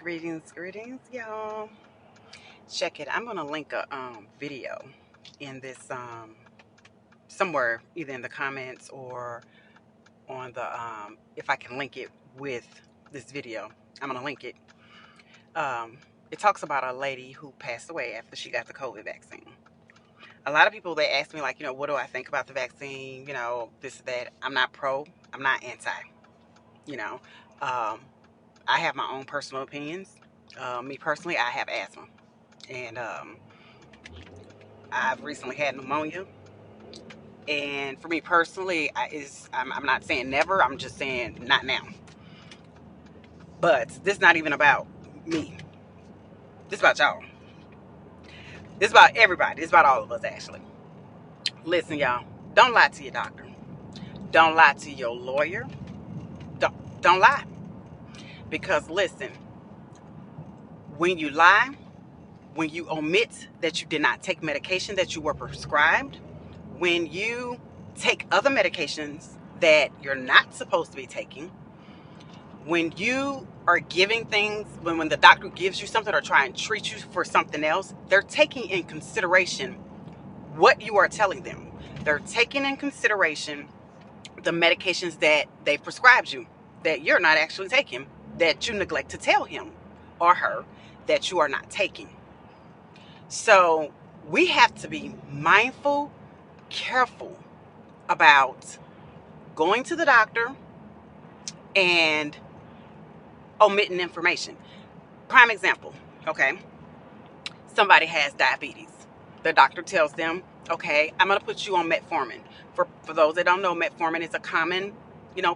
Greetings, y'all. Check it. I'm gonna link a video in this somewhere, either in the comments or on the if I can link it with this video, I'm gonna link it. It talks about a lady who passed away after she got the COVID vaccine. A lot of people, they ask me, like, what do I think about the vaccine? This, that. I'm not pro. I'm not anti. You know, um, I have my own personal opinions. Me personally, I have asthma. And I've recently had pneumonia. And for me personally, I'm not saying never. I'm just saying not now. But this is not even about me. This is about y'all. This is about everybody. This is about all of us, actually. Listen, y'all. Don't lie to your doctor. Don't lie to your lawyer. Don't lie. Because listen, when you lie, when you omit that you did not take medication that you were prescribed, when you take other medications that you're not supposed to be taking, when you are giving things, when the doctor gives you something or try and treat you for something else, they're taking in consideration what you are telling them. They're taking in consideration the medications that they prescribed you that you're not actually taking, that you neglect to tell him or her that you are not taking. So we have to be mindful, careful about going to the doctor and omitting information. Prime example, okay? Somebody has diabetes. The doctor tells them, okay, I'm going to put you on metformin. For those that don't know, metformin is a common,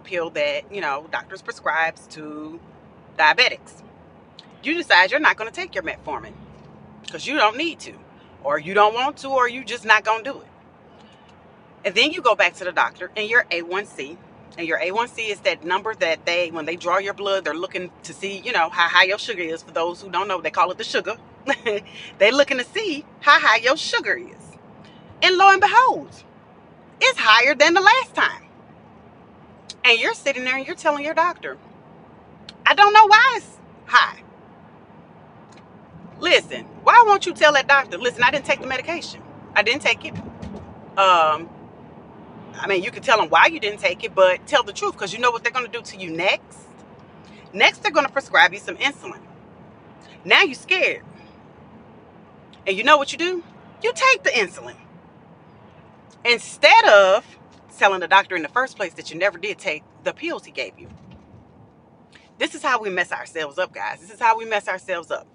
pill that, doctors prescribes to diabetics. You decide you're not going to take your metformin because you don't need to, or you don't want to, or you just not going to do it. And then you go back to the doctor and your A1C, and your A1C is that number that when they draw your blood, they're looking to see, how high your sugar is. For those who don't know, they call it the sugar. They're looking to see how high your sugar is. And lo and behold, it's higher than the last time. And you're sitting there and you're telling your doctor, I don't know why it's high. Listen, why won't you tell that doctor, listen, I didn't take the medication. I didn't take it. You can tell them why you didn't take it, but tell the truth, because you know what they're going to do to you next? Next, they're going to prescribe you some insulin. Now you're scared. And you know what you do? You take the insulin. Instead of telling the doctor in the first place that you never did take the pills he gave you. This is how we mess ourselves up, guys. This is how we mess ourselves up.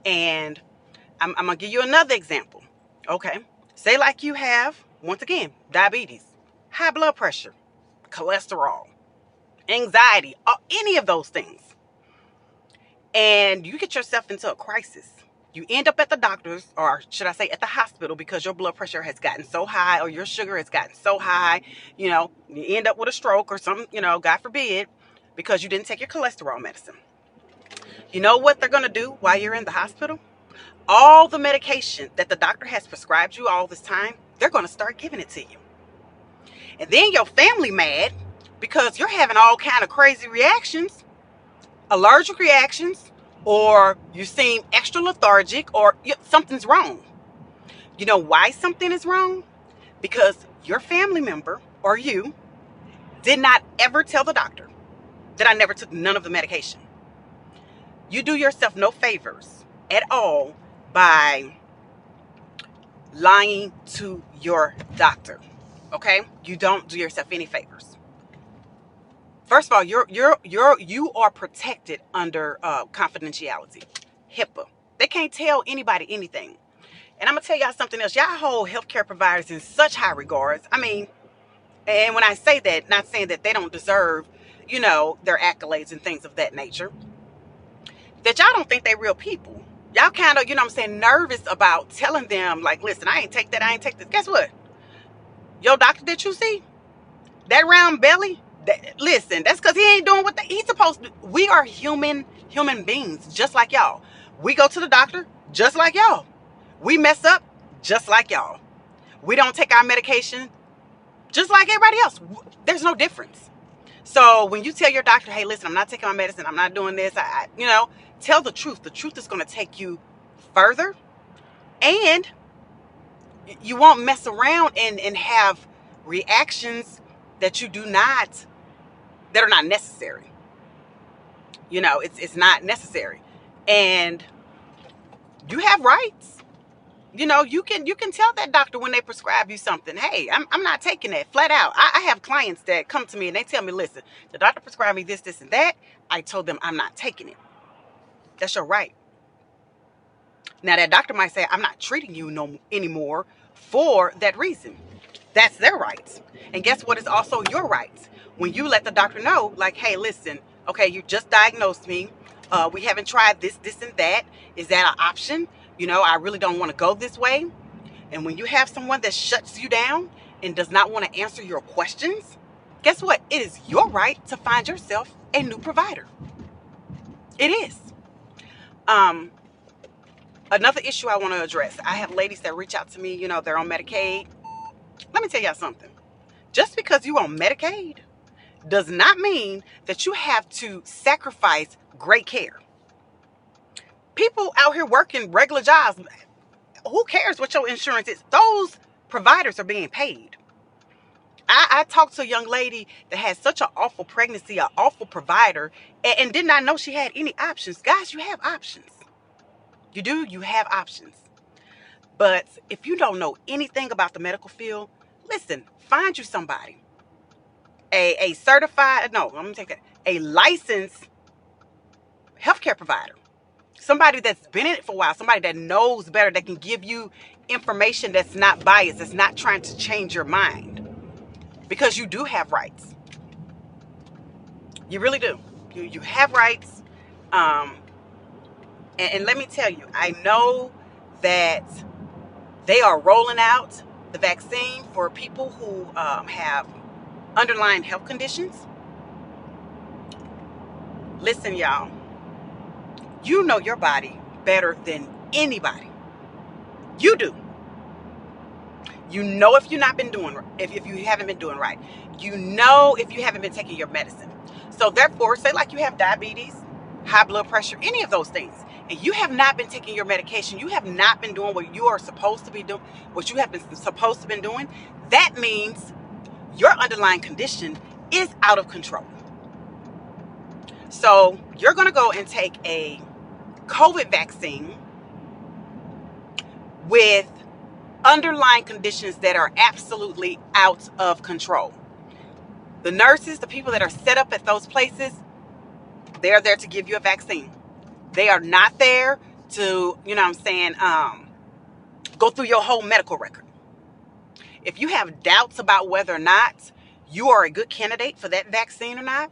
And I'm going to give you another example. Okay. Say like you have, once again, diabetes, high blood pressure, cholesterol, anxiety, any of those things. And you get yourself into a crisis. You end up at the doctor's, or should I say at the hospital, because your blood pressure has gotten so high or your sugar has gotten so high, you end up with a stroke or something, God forbid, because you didn't take your cholesterol medicine. You know what they're going to do while you're in the hospital? All the medication that the doctor has prescribed you all this time, they're going to start giving it to you. And then your family mad because you're having all kind of crazy reactions, allergic reactions, or you seem extra lethargic, or something's wrong. You know why something is wrong? Because your family member or you did not ever tell the doctor that I never took none of the medication. You do yourself no favors at all by lying to your doctor. Okay? You don't do yourself any favors. First of all, you are protected under confidentiality, HIPAA. They can't tell anybody anything. And I'm gonna tell y'all something else. Y'all hold healthcare providers in such high regards. And when I say that, not saying that they don't deserve, their accolades and things of that nature. That y'all don't think they real people. Y'all kind of, nervous about telling them, like, listen, I ain't take that, I ain't take this. Guess what? Your doctor that you see, that round belly, listen, that's because he ain't doing what he's supposed to. We are human beings, just like y'all. We go to the doctor, just like y'all. We mess up, just like y'all. We don't take our medication, just like everybody else. There's no difference. So when you tell your doctor, hey, listen, I'm not taking my medicine, I'm not doing this, tell the truth. The truth is going to take you further, and you won't mess around and have reactions that you do not, that are not necessary. It's not necessary. And you have rights. You can tell that doctor when they prescribe you something, hey, I'm not taking that flat out. I have clients that come to me and they tell me, listen, the doctor prescribed me this, and that. I told them I'm not taking it. That's your right. Now that doctor might say, I'm not treating you no anymore for that reason. That's their rights. And guess what is also your rights? When you let the doctor know, like, hey, listen, okay, you just diagnosed me. We haven't tried this, and that. Is that an option? I really don't want to go this way. And when you have someone that shuts you down and does not want to answer your questions, guess what? It is your right to find yourself a new provider. It is. Another issue I want to address. I have ladies that reach out to me, they're on Medicaid. Let me tell y'all something. Just because you're on Medicaid does not mean that you have to sacrifice great care. People out here working regular jobs, who cares what your insurance is? Those providers are being paid. I talked to a young lady that had such an awful pregnancy, an awful provider, and did not know she had any options. Guys, you have options. You do, you have options. But if you don't know anything about the medical field, listen, find you somebody. A certified, no, let me take that. A licensed healthcare provider. Somebody that's been in it for a while, somebody that knows better, that can give you information that's not biased, that's not trying to change your mind. Because you do have rights. You really do. You have rights. And let me tell you, I know that they are rolling out the vaccine for people who have underlying health conditions. Listen, y'all, you know your body better than anybody. You do. You know if you've not been doing, if you haven't been doing right. You know if you haven't been taking your medicine. So therefore, say like you have diabetes, high blood pressure, any of those things, and you have not been taking your medication, you have not been doing what you are supposed to be doing, what you have been supposed to be doing, that means your underlying condition is out of control. So you're going to go and take a COVID vaccine with underlying conditions that are absolutely out of control. The nurses, the people that are set up at those places, they're there to give you a vaccine. They are not there to, go through your whole medical record. If you have doubts about whether or not you are a good candidate for that vaccine or not,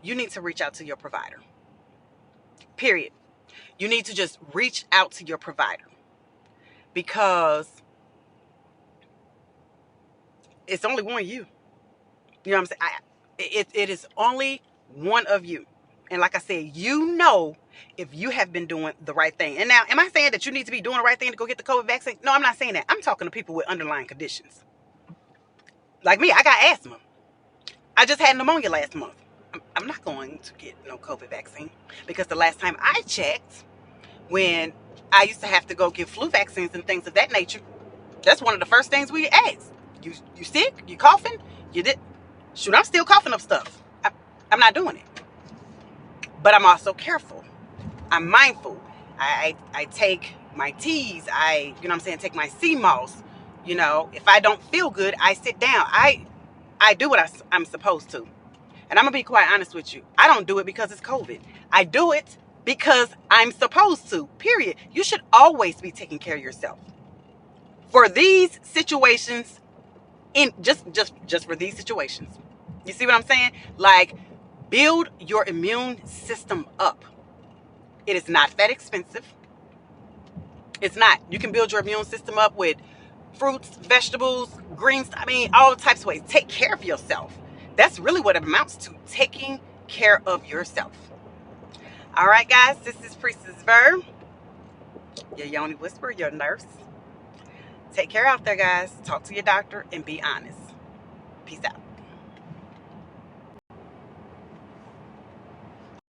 you need to reach out to your provider. Period. You need to just reach out to your provider, because it's only one of you. You know what I'm saying? It is only one of you. And like I said, if you have been doing the right thing. And now, am I saying that you need to be doing the right thing to go get the COVID vaccine? No, I'm not saying that. I'm talking to people with underlying conditions. Like me, I got asthma. I just had pneumonia last month. I'm not going to get no COVID vaccine, because the last time I checked, when I used to have to go get flu vaccines and things of that nature, that's one of the first things we asked. You sick? You coughing? You did? Shoot, I'm still coughing up stuff. I'm not doing it. But I'm also careful. I'm mindful. I take my teas. Take my sea moss. If I don't feel good, I sit down. I do what I'm supposed to. And I'm going to be quite honest with you. I don't do it because it's COVID. I do it because I'm supposed to, period. You should always be taking care of yourself. For these situations, just for these situations. You see what I'm saying? Like, build your immune system up. It is not that expensive. It's not. You can build your immune system up with fruits, vegetables, greens. All types of ways. Take care of yourself. That's really what it amounts to, taking care of yourself. All right, guys, this is Priestess Ver, your Yoni Whisperer, your nurse. Take care out there, guys. Talk to your doctor and be honest. Peace out.